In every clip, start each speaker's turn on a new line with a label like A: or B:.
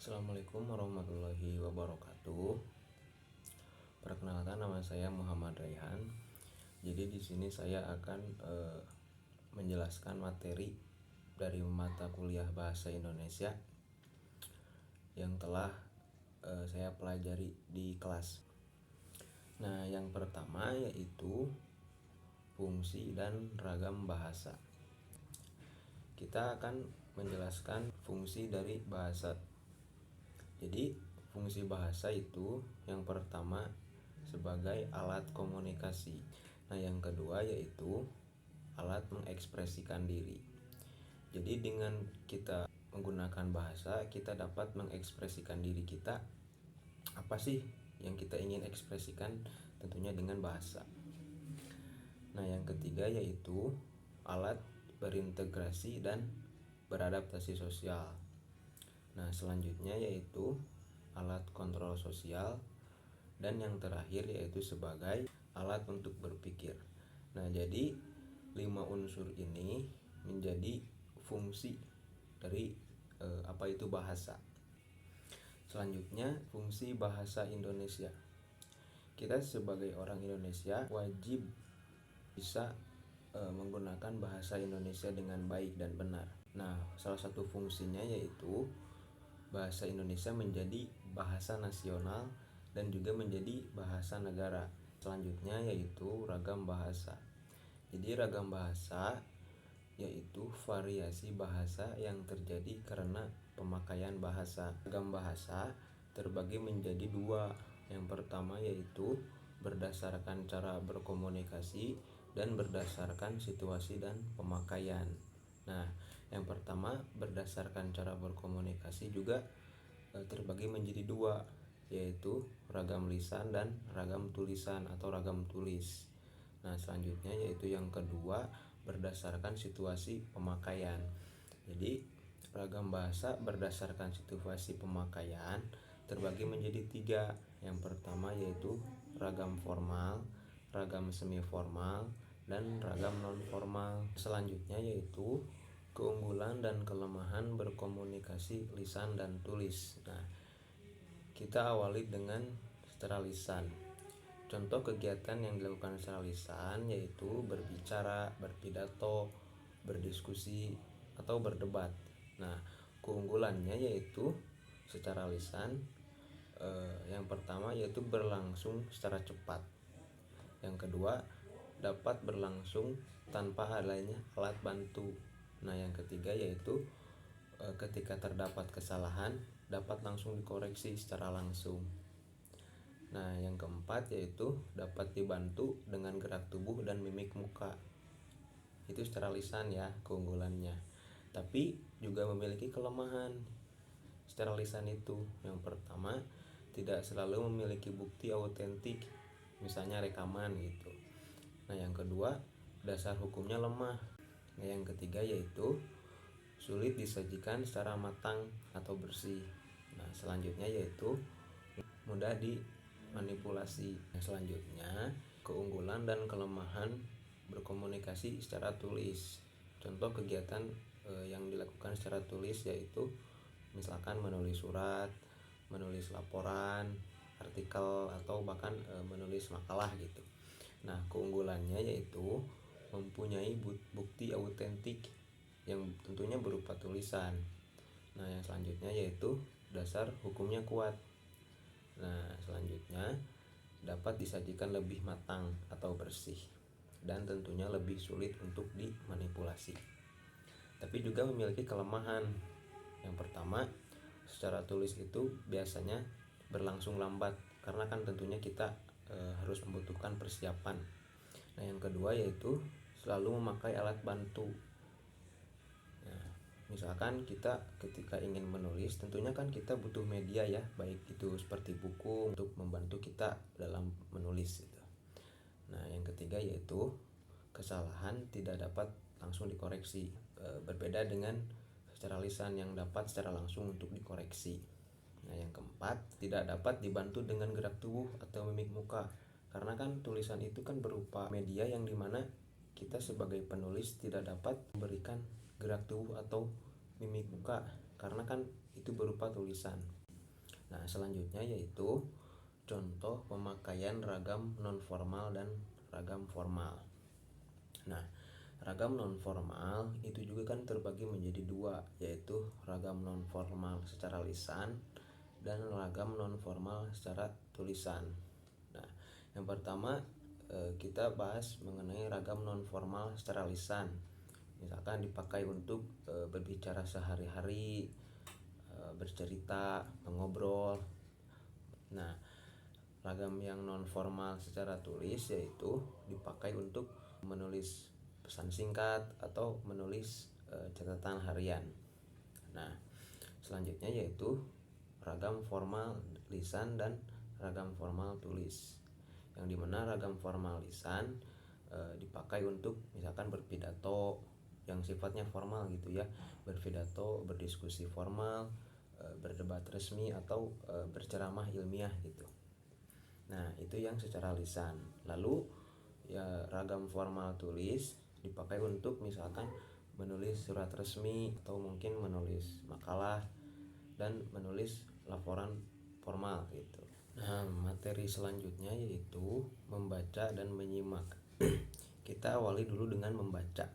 A: Assalamualaikum warahmatullahi wabarakatuh. Perkenalkan, nama saya Muhammad Raihan. Jadi di sini saya akan menjelaskan materi dari mata kuliah Bahasa Indonesia yang telah saya pelajari di kelas. Nah, yang pertama yaitu fungsi dan ragam bahasa. Kita akan menjelaskan fungsi dari bahasa. Jadi fungsi bahasa itu yang pertama sebagai alat komunikasi. Nah, yang kedua yaitu alat mengekspresikan diri. Jadi dengan kita menggunakan bahasa, kita dapat mengekspresikan diri kita. Apa sih yang kita ingin ekspresikan? Tentunya dengan bahasa. Nah, yang ketiga yaitu alat berintegrasi dan beradaptasi sosial. Nah, selanjutnya yaitu alat kontrol sosial, dan yang terakhir yaitu sebagai alat untuk berpikir. Nah, jadi 5 unsur ini menjadi fungsi dari apa itu bahasa. Selanjutnya, fungsi bahasa Indonesia. Kita sebagai orang Indonesia wajib bisa menggunakan bahasa Indonesia dengan baik dan benar. Nah, salah satu fungsinya yaitu bahasa Indonesia menjadi bahasa nasional dan juga menjadi bahasa negara. Selanjutnya yaitu ragam bahasa. Jadi ragam bahasa yaitu variasi bahasa yang terjadi karena pemakaian bahasa. Ragam bahasa terbagi menjadi 2. Yang pertama yaitu berdasarkan cara berkomunikasi dan berdasarkan situasi dan pemakaian. Nah, yang pertama berdasarkan cara berkomunikasi juga terbagi menjadi 2, yaitu ragam lisan dan ragam tulisan atau ragam tulis. Nah, selanjutnya yaitu yang kedua berdasarkan situasi pemakaian. Jadi ragam bahasa berdasarkan situasi pemakaian terbagi menjadi 3. Yang pertama yaitu ragam formal, ragam semi formal, dan ragam non formal. Selanjutnya yaitu keunggulan dan kelemahan berkomunikasi lisan dan tulis. Nah, kita awali dengan secara lisan. Contoh kegiatan yang dilakukan secara lisan yaitu berbicara, berpidato, berdiskusi, atau berdebat. Nah, keunggulannya yaitu secara lisan yang pertama yaitu berlangsung secara cepat. Yang kedua, dapat berlangsung tanpa adanya alat bantu. Nah, yang ketiga yaitu ketika terdapat kesalahan dapat langsung dikoreksi secara langsung. Nah, yang keempat yaitu dapat dibantu dengan gerak tubuh dan mimik muka. Itu secara lisan ya keunggulannya. Tapi juga memiliki kelemahan secara lisan itu. Yang pertama, tidak selalu memiliki bukti autentik, misalnya rekaman gitu. Nah, yang kedua, dasar hukumnya lemah. Nah, yang ketiga yaitu sulit disajikan secara matang atau bersih. Nah, selanjutnya yaitu mudah dimanipulasi. Nah, selanjutnya keunggulan dan kelemahan berkomunikasi secara tulis. Contoh kegiatan yang dilakukan secara tulis yaitu misalkan menulis surat, menulis laporan, artikel, atau bahkan menulis makalah gitu. Nah, keunggulannya yaitu mempunyai bukti autentik yang tentunya berupa tulisan. Nah, yang selanjutnya yaitu dasar hukumnya kuat. Nah, selanjutnya dapat disajikan lebih matang atau bersih dan tentunya lebih sulit untuk dimanipulasi. Tapi juga memiliki kelemahan. Yang pertama, secara tulis itu biasanya berlangsung lambat karena kan tentunya kita harus membutuhkan persiapan. Nah, yang kedua yaitu selalu memakai alat bantu. Nah, misalkan kita ketika ingin menulis, tentunya kan kita butuh media ya, baik itu seperti buku untuk membantu kita dalam menulis gitu. Nah, yang ketiga yaitu kesalahan tidak dapat langsung dikoreksi, berbeda dengan secara lisan yang dapat secara langsung untuk dikoreksi. Nah, yang keempat, tidak dapat dibantu dengan gerak tubuh atau mimik muka. Karena kan tulisan itu kan berupa media yang dimana kita sebagai penulis tidak dapat memberikan gerak tubuh atau mimik muka karena kan itu berupa tulisan. Nah, selanjutnya yaitu contoh pemakaian ragam non-formal dan ragam formal. Nah, ragam non-formal itu juga kan terbagi menjadi dua, yaitu ragam non-formal secara lisan dan ragam non-formal secara tulisan. Nah, yang pertama kita bahas mengenai ragam non-formal secara lisan. Misalkan dipakai untuk berbicara sehari-hari, bercerita, mengobrol. Nah, ragam yang non-formal secara tulis yaitu dipakai untuk menulis pesan singkat atau menulis catatan harian. Nah, selanjutnya yaitu ragam formal lisan dan ragam formal tulis. Yang dimana ragam formal lisan dipakai untuk misalkan berpidato yang sifatnya formal gitu ya, berpidato, berdiskusi formal, berdebat resmi atau berceramah ilmiah gitu. Nah, itu yang secara lisan. Lalu ya ragam formal tulis dipakai untuk misalkan menulis surat resmi atau mungkin menulis makalah dan menulis laporan formal gitu. Nah, materi selanjutnya yaitu membaca dan menyimak. Kita awali dulu dengan membaca.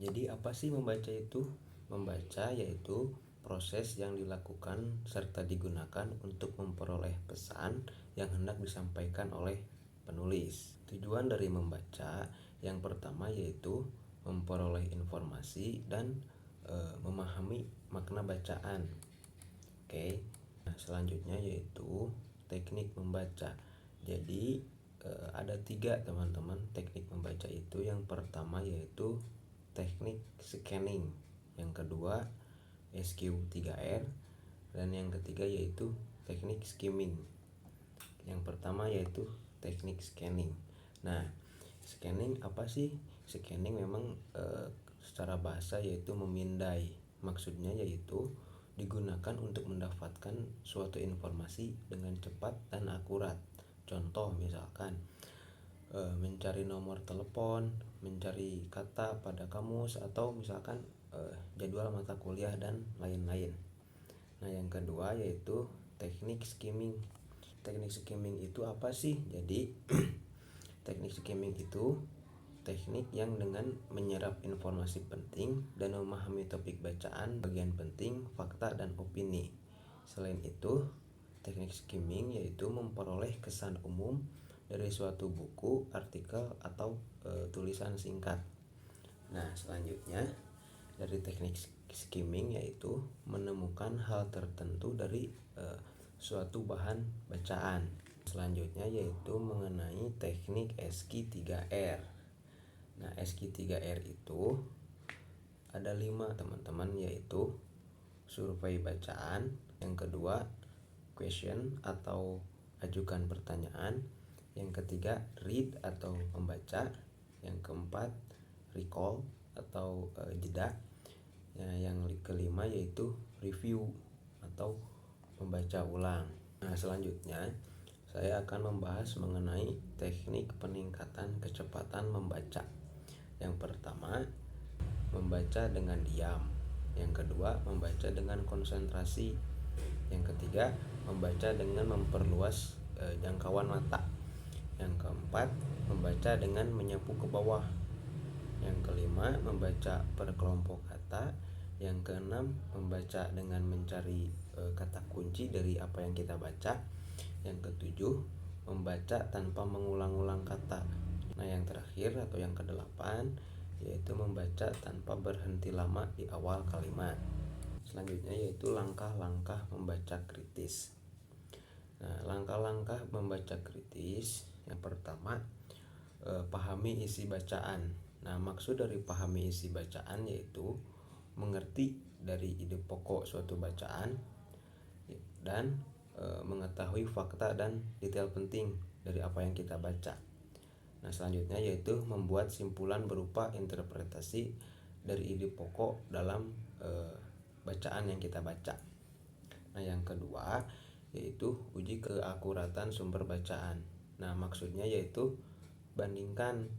A: Jadi apa sih membaca itu? Membaca yaitu proses yang dilakukan serta digunakan untuk memperoleh pesan yang hendak disampaikan oleh penulis. Tujuan dari membaca yang pertama yaitu memperoleh informasi dan memahami makna bacaan. Oke. Nah, selanjutnya yaitu teknik membaca. Jadi ada 3 teman-teman teknik membaca itu. Yang pertama yaitu teknik scanning, yang kedua SQ3R, dan yang ketiga yaitu teknik skimming. Yang pertama yaitu teknik scanning. Nah, scanning apa sih? Scanning memang secara bahasa yaitu memindai. Maksudnya yaitu digunakan untuk mendapatkan suatu informasi dengan cepat dan akurat. Contoh misalkan mencari nomor telepon, mencari kata pada kamus, atau misalkan jadwal mata kuliah dan lain-lain. Nah, yang kedua yaitu teknik skimming. Teknik skimming itu apa sih? Jadi teknik skimming itu teknik yang dengan menyerap informasi penting dan memahami topik bacaan, bagian penting, fakta, dan opini. Selain itu, teknik skimming yaitu memperoleh kesan umum dari suatu buku, artikel, atau tulisan singkat. Nah, selanjutnya dari teknik skimming yaitu menemukan hal tertentu dari suatu bahan bacaan. Selanjutnya yaitu mengenai teknik SQ3R. Nah, SQ3R itu ada 5 teman-teman, yaitu survei bacaan, yang kedua question atau ajukan pertanyaan, yang ketiga read atau membaca, yang keempat recall atau jeda, yang kelima yaitu review atau membaca ulang. Nah, selanjutnya saya akan membahas mengenai teknik peningkatan kecepatan membaca. Yang pertama, membaca dengan diam. Yang kedua, membaca dengan konsentrasi. Yang ketiga, membaca dengan memperluas jangkauan mata. Yang keempat, membaca dengan menyapu ke bawah. Yang kelima, membaca per kelompok kata. Yang keenam, membaca dengan mencari kata kunci dari apa yang kita baca. Yang ketujuh, membaca tanpa mengulang-ulang kata. Nah, yang terakhir atau yang kedelapan yaitu membaca tanpa berhenti lama di awal kalimat. Selanjutnya yaitu langkah-langkah membaca kritis. Nah, langkah-langkah membaca kritis yang pertama, pahami isi bacaan. Nah, maksud dari pahami isi bacaan yaitu mengerti dari ide pokok suatu bacaan dan mengetahui fakta dan detail penting dari apa yang kita baca. Nah, selanjutnya yaitu membuat simpulan berupa interpretasi dari ide pokok dalam bacaan yang kita baca. Nah, yang kedua yaitu uji keakuratan sumber bacaan. Nah, maksudnya yaitu bandingkan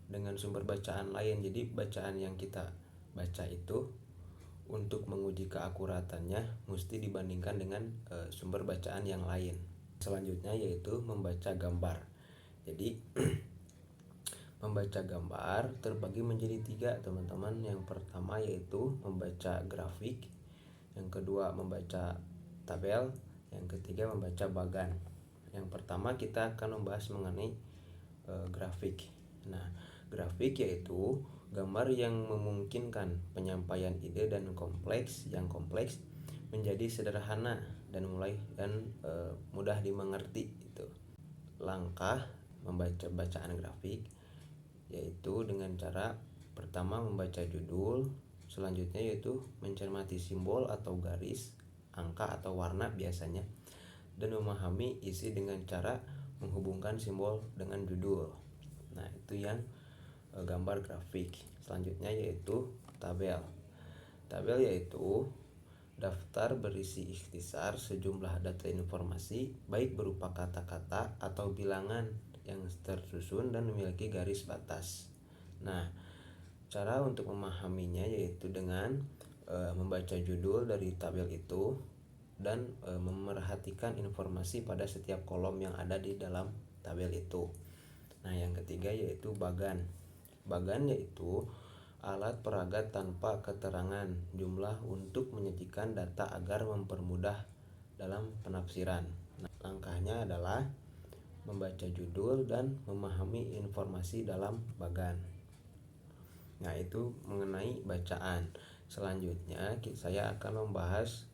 A: dengan sumber bacaan lain. Jadi bacaan yang kita baca itu untuk menguji keakuratannya mesti dibandingkan dengan sumber bacaan yang lain. Selanjutnya yaitu membaca gambar. Jadi membaca gambar terbagi menjadi 3 teman-teman. Yang pertama yaitu membaca grafik, yang kedua membaca tabel, yang ketiga membaca bagan. Yang pertama kita akan membahas mengenai grafik. Nah, grafik yaitu gambar yang memungkinkan penyampaian ide dan yang kompleks menjadi sederhana dan mudah dimengerti itu. Langkah membaca bacaan grafik yaitu dengan cara pertama membaca judul, selanjutnya yaitu mencermati simbol atau garis, angka atau warna biasanya, dan memahami isi dengan cara menghubungkan simbol dengan judul. Nah, itu yang gambar grafik. Selanjutnya yaitu tabel. Tabel yaitu daftar berisi ikhtisar sejumlah data informasi baik berupa kata-kata atau bilangan yang tersusun dan memiliki garis batas. Nah, cara untuk memahaminya yaitu dengan membaca judul dari tabel itu dan memerhatikan informasi pada setiap kolom yang ada di dalam tabel itu. Nah, yang ketiga yaitu bagan. Bagan yaitu alat peraga tanpa keterangan jumlah untuk menyajikan data agar mempermudah dalam penafsiran. Nah, langkahnya adalah membaca judul dan memahami informasi dalam bagan. Nah, itu mengenai bacaan. Selanjutnya saya akan membahas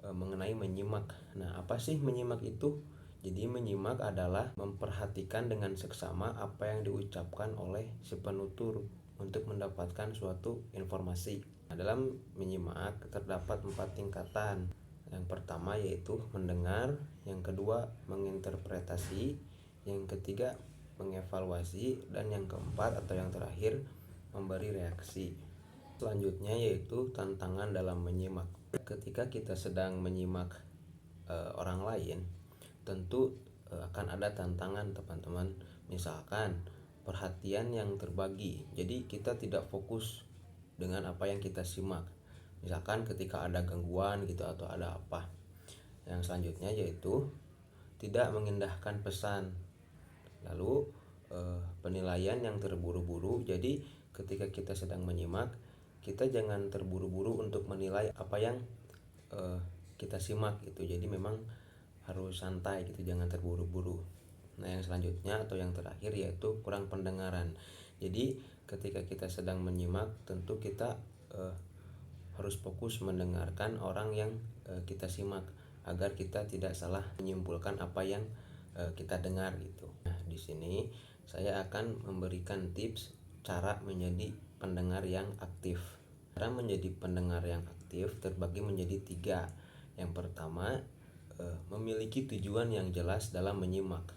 A: mengenai menyimak. Nah, apa sih menyimak itu? Jadi menyimak adalah memperhatikan dengan seksama apa yang diucapkan oleh si penutur untuk mendapatkan suatu informasi. Nah, dalam menyimak terdapat 4 tingkatan. Yang pertama yaitu mendengar, yang kedua menginterpretasi, yang ketiga mengevaluasi, dan yang keempat atau yang terakhir memberi reaksi. Selanjutnya yaitu tantangan dalam menyimak. Ketika kita sedang menyimak orang lain, tentu akan ada tantangan teman-teman. Misalkan perhatian yang terbagi, jadi kita tidak fokus dengan apa yang kita simak. Misalkan ketika ada gangguan gitu atau ada apa. Yang selanjutnya yaitu tidak mengindahkan pesan. Lalu penilaian yang terburu-buru. Jadi ketika kita sedang menyimak, kita jangan terburu-buru untuk menilai apa yang kita simak gitu. Jadi memang harus santai gitu, jangan terburu-buru. Nah, yang selanjutnya atau yang terakhir yaitu kurang pendengaran. Jadi ketika kita sedang menyimak, tentu kita harus fokus mendengarkan orang yang kita simak agar kita tidak salah menyimpulkan apa yang kita dengar gitu. Nah, di sini saya akan memberikan tips cara menjadi pendengar yang aktif. Cara menjadi pendengar yang aktif terbagi menjadi 3. Yang pertama, memiliki tujuan yang jelas dalam menyimak.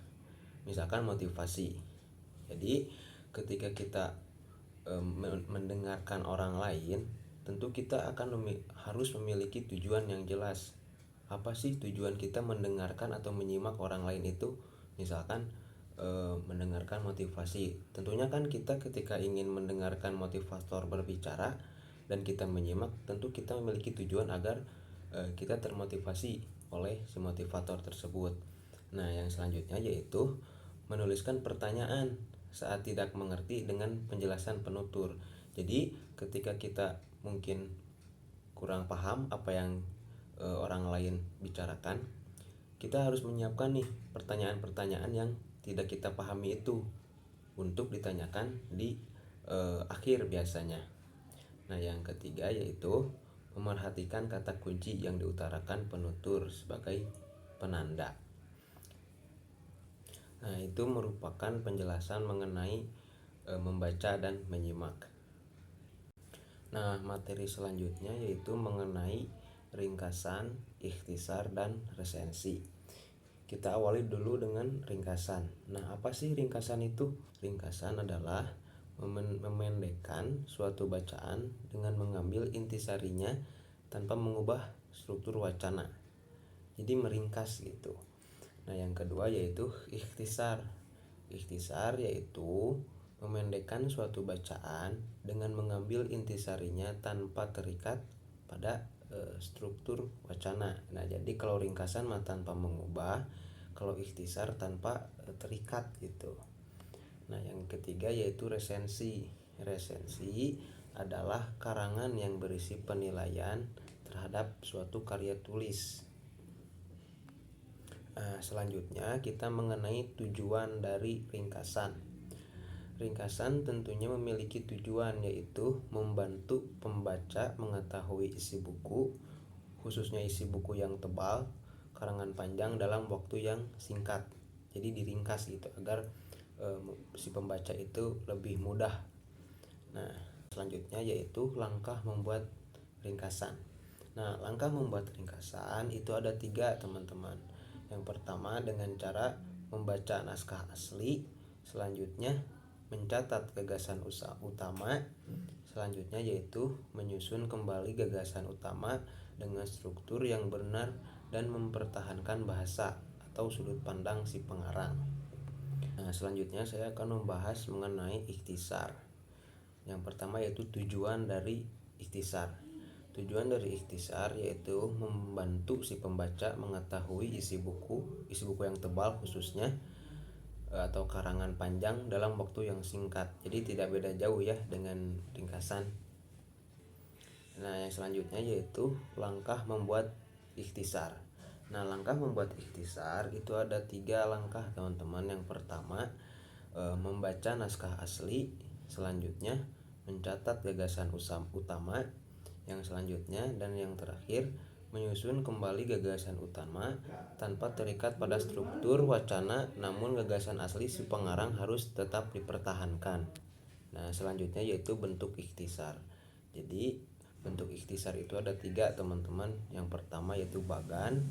A: Misalkan motivasi. Jadi ketika kita mendengarkan orang lain, tentu kita akan harus memiliki tujuan yang jelas. Apa sih tujuan kita mendengarkan atau menyimak orang lain itu? Misalkan mendengarkan motivasi. Tentunya kan kita ketika ingin mendengarkan motivator berbicara dan kita menyimak, tentu kita memiliki tujuan agar kita termotivasi oleh si motivator tersebut. Nah, yang selanjutnya yaitu menuliskan pertanyaan saat tidak mengerti dengan penjelasan penutur. Jadi ketika kita mungkin kurang paham apa yang orang lain bicarakan, kita harus menyiapkan nih pertanyaan-pertanyaan yang tidak kita pahami itu untuk ditanyakan di akhir biasanya. Nah, yang ketiga yaitu memerhatikan kata kunci yang diutarakan penutur sebagai penanda. Nah, itu merupakan penjelasan mengenai membaca dan menyimak. Nah, materi selanjutnya yaitu mengenai ringkasan, ikhtisar, dan resensi. Kita awali dulu dengan ringkasan. Nah, apa sih ringkasan itu? Ringkasan adalah memendekkan suatu bacaan dengan mengambil intisarinya tanpa mengubah struktur wacana. Jadi meringkas gitu. Nah, yang kedua yaitu ikhtisar. Ikhtisar yaitu memendekkan suatu bacaan dengan mengambil intisarinya tanpa terikat pada struktur wacana. Nah, jadi kalau ringkasan mah tanpa mengubah, kalau ikhtisar tanpa terikat gitu. Nah, yang ketiga yaitu resensi. Resensi adalah karangan yang berisi penilaian terhadap suatu karya tulis. Nah, selanjutnya kita mengenai tujuan dari ringkasan. Ringkasan tentunya memiliki tujuan, yaitu membantu pembaca mengetahui isi buku, khususnya isi buku yang tebal, karangan panjang dalam waktu yang singkat. Jadi diringkas gitu agar si pembaca itu lebih mudah. Nah, selanjutnya yaitu langkah membuat ringkasan. Nah, langkah membuat ringkasan itu ada 3, teman-teman. Yang pertama dengan cara membaca naskah asli, selanjutnya mencatat gagasan utama, selanjutnya yaitu menyusun kembali gagasan utama dengan struktur yang benar dan mempertahankan bahasa atau sudut pandang si pengarang. Nah, selanjutnya saya akan membahas mengenai ikhtisar. Yang pertama yaitu tujuan dari ikhtisar. Tujuan dari ikhtisar yaitu membantu si pembaca mengetahui isi buku yang tebal khususnya atau karangan panjang dalam waktu yang singkat. Jadi tidak beda jauh ya dengan ringkasan. Nah, yang selanjutnya yaitu langkah membuat ikhtisar. Nah, langkah membuat ikhtisar itu ada 3 langkah, teman-teman. Yang pertama membaca naskah asli, selanjutnya mencatat gagasan utama, yang selanjutnya dan yang terakhir menyusun kembali gagasan utama tanpa terikat pada struktur wacana, namun gagasan asli si pengarang harus tetap dipertahankan. Nah, selanjutnya yaitu bentuk ikhtisar. Jadi bentuk ikhtisar itu ada 3, teman-teman. Yang pertama yaitu bagan,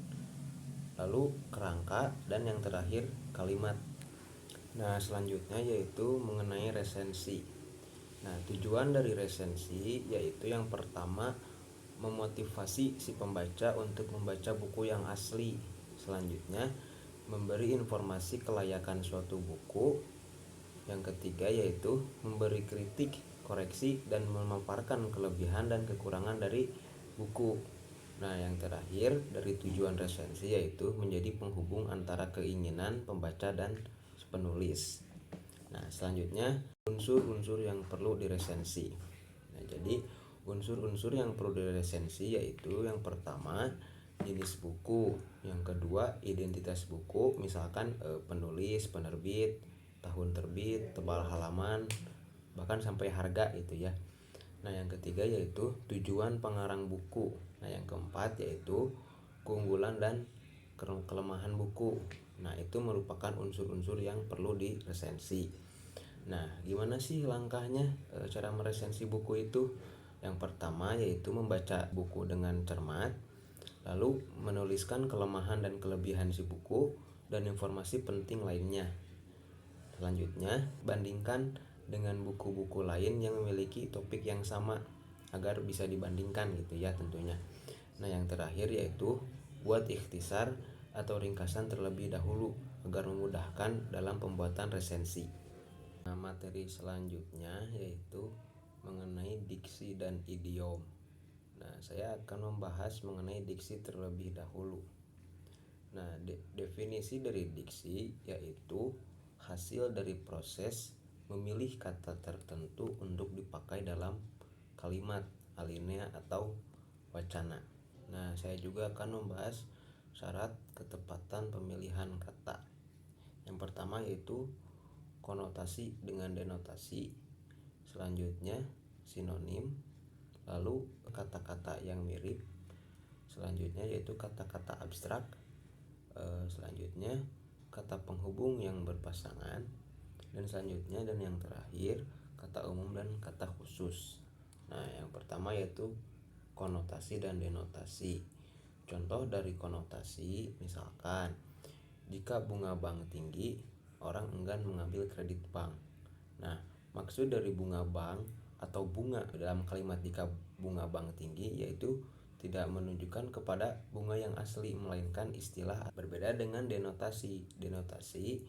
A: lalu kerangka, dan yang terakhir kalimat. Nah, selanjutnya yaitu mengenai resensi. Nah, tujuan dari resensi yaitu yang pertama memotivasi si pembaca untuk membaca buku yang asli. Selanjutnya memberi informasi kelayakan suatu buku. Yang ketiga yaitu memberi kritik, koreksi, dan memaparkan kelebihan dan kekurangan dari buku. Nah, yang terakhir dari tujuan resensi yaitu menjadi penghubung antara keinginan pembaca dan penulis. Nah, selanjutnya unsur-unsur yang perlu diresensi. Nah, jadi unsur-unsur yang perlu diresensi yaitu yang pertama jenis buku, yang kedua identitas buku, misalkan penulis, penerbit, tahun terbit, tebal halaman, bahkan sampai harga gitu ya. Nah, yang ketiga yaitu tujuan pengarang buku. Nah, yang keempat yaitu keunggulan dan kelemahan buku. Nah, itu merupakan unsur-unsur yang perlu diresensi. Nah, gimana sih langkahnya cara meresensi buku itu? Yang pertama yaitu membaca buku dengan cermat, lalu menuliskan kelemahan dan kelebihan si buku dan informasi penting lainnya. Selanjutnya, bandingkan dengan buku-buku lain yang memiliki topik yang sama agar bisa dibandingkan gitu ya tentunya. Nah, yang terakhir yaitu buat ikhtisar atau ringkasan terlebih dahulu agar memudahkan dalam pembuatan resensi. Nah, materi selanjutnya yaitu mengenai diksi dan idiom. Nah, saya akan membahas mengenai diksi terlebih dahulu. Nah, definisi dari diksi yaitu hasil dari proses memilih kata tertentu untuk dipakai dalam kalimat, alinea, atau wacana. Nah, saya juga akan membahas syarat ketepatan pemilihan kata. Yang pertama yaitu konotasi dengan denotasi, selanjutnya sinonim, lalu kata-kata yang mirip, selanjutnya yaitu kata-kata abstrak, selanjutnya kata penghubung yang berpasangan, dan selanjutnya dan yang terakhir kata umum dan kata khusus. Nah, yang pertama yaitu konotasi dan denotasi. Contoh dari konotasi misalkan jika bunga bank tinggi, orang enggan mengambil kredit bank. Nah, maksud dari bunga bank atau bunga dalam kalimat jika bunga bank tinggi yaitu tidak menunjukkan kepada bunga yang asli, melainkan istilah. Berbeda dengan denotasi. Denotasi,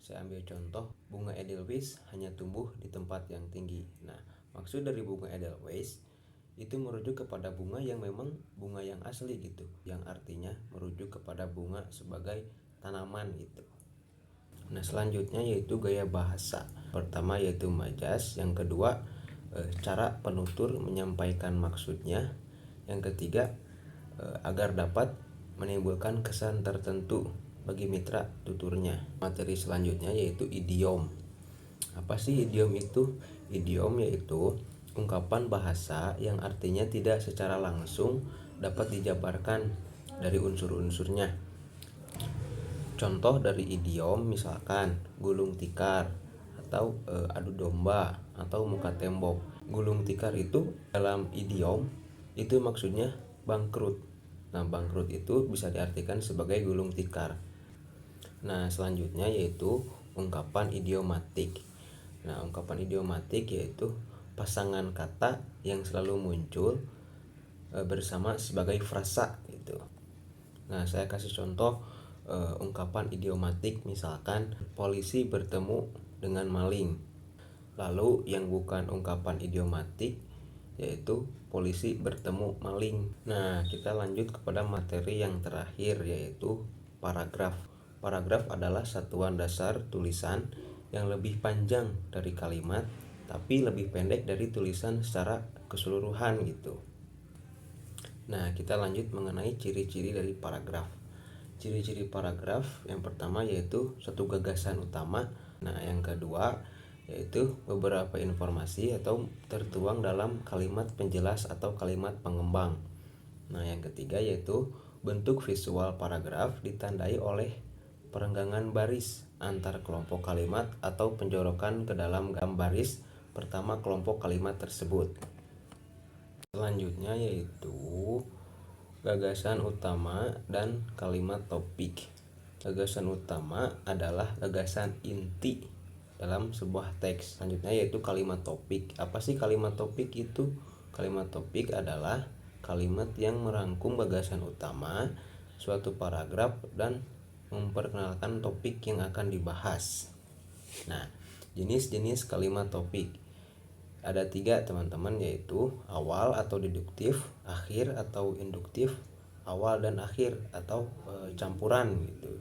A: saya ambil contoh bunga Edelweiss hanya tumbuh di tempat yang tinggi. Nah, maksud dari bunga Edelweiss itu merujuk kepada bunga yang memang bunga yang asli gitu, yang artinya merujuk kepada bunga sebagai tanaman gitu. Nah, selanjutnya yaitu gaya bahasa. Pertama yaitu majas, yang kedua cara penutur menyampaikan maksudnya, yang ketiga agar dapat menimbulkan kesan tertentu bagi mitra tuturnya. Materi selanjutnya yaitu idiom. Apa sih idiom itu? Idiom yaitu ungkapan bahasa yang artinya tidak secara langsung dapat dijabarkan dari unsur-unsurnya. Contoh dari idiom misalkan gulung tikar atau adu domba atau muka tembok. Gulung tikar itu dalam idiom itu maksudnya bangkrut. Nah, bangkrut itu bisa diartikan sebagai gulung tikar. Nah, selanjutnya yaitu ungkapan idiomatik. Nah, ungkapan idiomatik yaitu pasangan kata yang selalu muncul bersama sebagai frasa gitu. Nah, saya kasih contoh ungkapan idiomatik, misalkan polisi bertemu dengan maling. Lalu yang bukan ungkapan idiomatik yaitu polisi bertemu maling. Nah, kita lanjut kepada materi yang terakhir yaitu paragraf. Paragraf adalah satuan dasar tulisan yang lebih panjang dari kalimat tapi lebih pendek dari tulisan secara keseluruhan gitu. Nah, kita lanjut mengenai ciri-ciri dari paragraf. Ciri-ciri paragraf yang pertama yaitu satu gagasan utama. Nah, yang kedua yaitu beberapa informasi atau tertuang dalam kalimat penjelas atau kalimat pengembang. Nah, yang ketiga yaitu bentuk visual paragraf ditandai oleh perenggangan baris antar kelompok kalimat atau penjorokan ke dalam baris pertama kelompok kalimat tersebut. Selanjutnya yaitu gagasan utama dan kalimat topik. Gagasan utama adalah gagasan inti dalam sebuah teks. Selanjutnya yaitu kalimat topik. Apa sih kalimat topik itu? Kalimat topik adalah kalimat yang merangkum gagasan utama suatu paragraf dan memperkenalkan topik yang akan dibahas. Nah, jenis-jenis kalimat topik ada 3 teman-teman, yaitu awal atau deduktif, akhir atau induktif, awal dan akhir atau campuran gitu.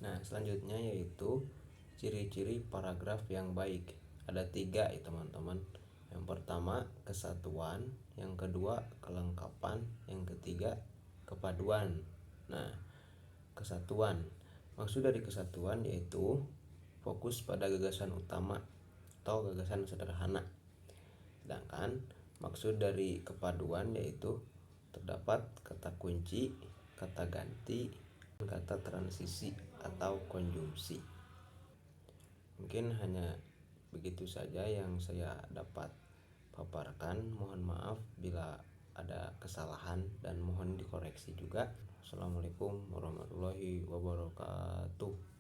A: Nah, selanjutnya yaitu ciri-ciri paragraf yang baik. Ada 3 ya teman-teman. Yang pertama kesatuan, yang kedua kelengkapan, yang ketiga kepaduan. Nah, kesatuan. Maksud dari kesatuan yaitu fokus pada gagasan utama atau gagasan sederhana. Sedangkan maksud dari kepaduan yaitu terdapat kata kunci, kata ganti, kata transisi atau konjungsi. Mungkin hanya begitu saja yang saya dapat paparkan. Mohon maaf bila ada kesalahan dan mohon dikoreksi juga. Assalamualaikum warahmatullahi wabarakatuh.